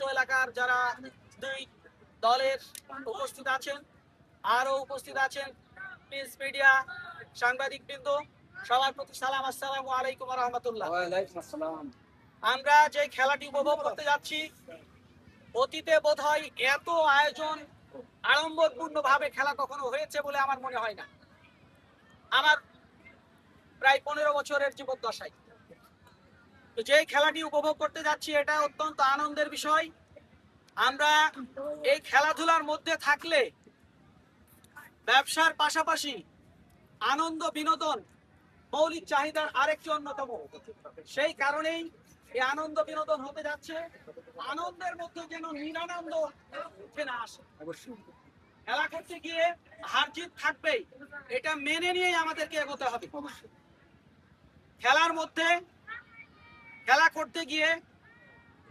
অত্র এলাকার যারা দুই দলের উপস্থিত আছেন, আরো উপস্থিত আছেন প্রেস মিডিয়া সাংবাদিক বৃন্দ, সবার প্রতি সালাম, আসসালামু আলাইকুম ওয়া রাহমাতুল্লাহ। আমরা যে খেলাটি উপভোগ করতে যাচ্ছি, অতীতে বোধহয় এত আয়োজন আড়ম্বরপূর্ণ ভাবে খেলা কখনো হয়েছে বলে আমার মনে হয় না। আমার প্রায় 15 বছরের জীবদ্দশায় যে খেলাটি উপভোগ করতে যাচ্ছি, এটা অত্যন্ত আনন্দের বিষয়। আমরা এই খেলাধুলার মধ্যে থাকলে ব্যবসার পাশাপাশি আনন্দ বিনোদন মৌলিক চাহিদার আরেকটি অন্যতম। সেই কারণেই এই আনন্দ বিনোদন হতে যাচ্ছে। আনন্দের মধ্যে যেন নিরানন্দ না আসে। খেলা করতে গিয়ে হার জিত থাকবেই, এটা মেনে নিয়েই আমাদেরকে এগোতে হবে। খেলার মধ্যে খেলা করতে গিয়ে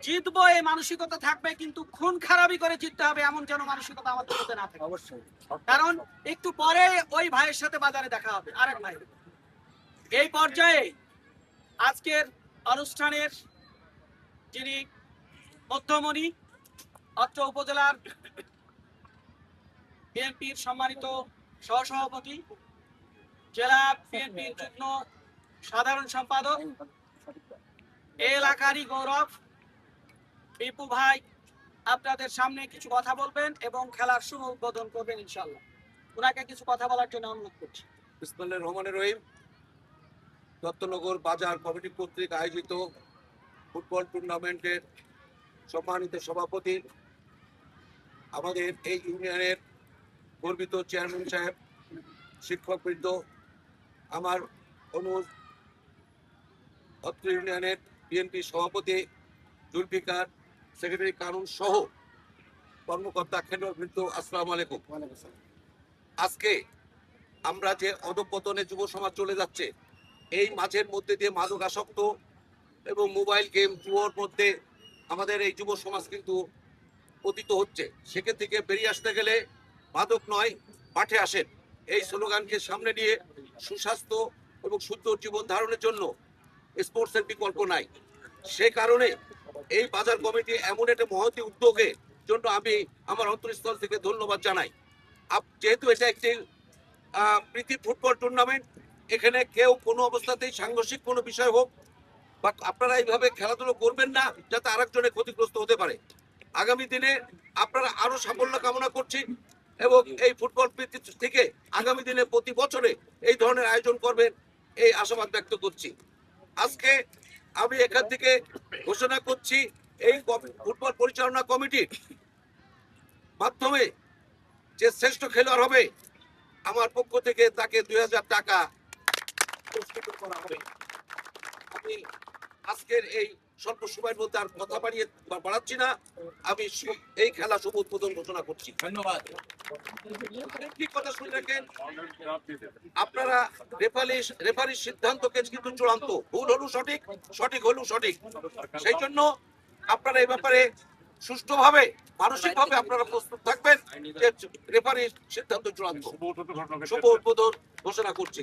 জিতবো এই মানসিকতা থাকবে, কিন্তু খুন খারাপি করে জিততে হবে এমন যেন মানসিকতা আমাদের মধ্যে না থাকে। অবশ্যই, কারণ একটু পরে ওই ভাইয়ের সাথে বাজারে দেখা হবে, আরেক ভাই। এই পর্যায়ে আজকের অনুষ্ঠানের যিনি মধ্যমণি, অত্র উপজেলার বিএনপির সম্মানিত সহসভাপতি, জেলা বিএনপির যুগ্ম সাধারণ সম্পাদক, এলাকারই গৌরব বিপু ভাই আপনাদের সামনে কিছু কথা বলবেন এবং খেলার শুভ উদ্বোধন করবেন ইনশাআল্লাহ। ওনাকে কিছু কথা বলার জন্য অনুরোধ করছি। বিসমিল্লাহির রহমানির রহিম। দত্তনগর বাজার কমিটি কর্তৃক আয়োজিত ফুটবল টুর্নামেন্টের সম্মানিত সভাপতি, আমাদের এই ইউনিয়নের গর্বিত চেয়ারম্যান সাহেব, শিক্ষকবৃন্দ, আমার অনুজ অত্র ইউনিয়নের বিএনপি সভাপতি জুলফিকার, সেক্রেটারি কানুন সহ কর্মকর্তা, খেলোয়াড়বৃন্দ, আসসালামু আলাইকুম। আজকে আমরা যে অধঃপতনে যুব সমাজ চলে যাচ্ছে, এই মাঝের মধ্যে দিয়ে মাদকাসক্ত এবং মোবাইল গেম জুয়োর মধ্যে আমাদের এই যুব সমাজ কিন্তু পতিত হচ্ছে। সেখান থেকে বেরিয়ে আসতে গেলে মাদক নয়, মাঠে আসেন, এই স্লোগানকে সামনে নিয়ে সুস্বাস্থ্য এবং সুন্দর জীবন ধারণের জন্য স্পোর্টসের বিকল্প নাই। সে কারণে এই বাজার কমিটি এমন একটা মহতী উদ্যোগের জন্য আমি আমার অন্তঃস্থল থেকে ধন্যবাদ জানাই। যেহেতু এটা একটি প্রীতি ফুটবল টুর্নামেন্ট, এখানে কেউ কোনো অবস্থাতেই সাংঘর্ষিক কোনো বিষয় হোক বা আপনারা এইভাবে খেলাধুলো করবেন না যাতে আরেকজনের ক্ষতিগ্রস্ত হতে পারে। আগামী দিনে আপনারা আরো সাফল্য কামনা করছি এবং এই ফুটবল প্রীতি থেকে আগামী দিনে প্রতি বছরে এই ধরনের আয়োজন করবেন এই আশাবাদ ব্যক্ত করছি। আজকে আমি এখান থেকে ঘোষণা করছি, এই ফুটবল পরিচালনা কমিটির মাধ্যমে যে শ্রেষ্ঠ খেলোয়াড় হবে, আমার পক্ষ থেকে তাকে 2000 টাকা পুরস্কৃত করা হবে। আমি আজকের এই স্বল্প সময়ের মধ্যে আর কথা বাড়াচ্ছি না, আমি এই খেলা শুভ উদ্বোধন ঘোষণা করছি। ধন্যবাদ। ঠিক কথা শুনে রাখেন, আপনারা রেফারির সিদ্ধান্তকে কিন্তু চূড়ান্ত, ভুল হলো সঠিক, সঠিক হলো সঠিক। সেই জন্য আপনারা এই ব্যাপারে সুষ্ঠুভাবে মানসিকভাবে আপনারা প্রস্তুত থাকবেন যে রেফারির সিদ্ধান্ত চূড়ান্ত। শুভ উদ্বোধন ঘোষণা করছি।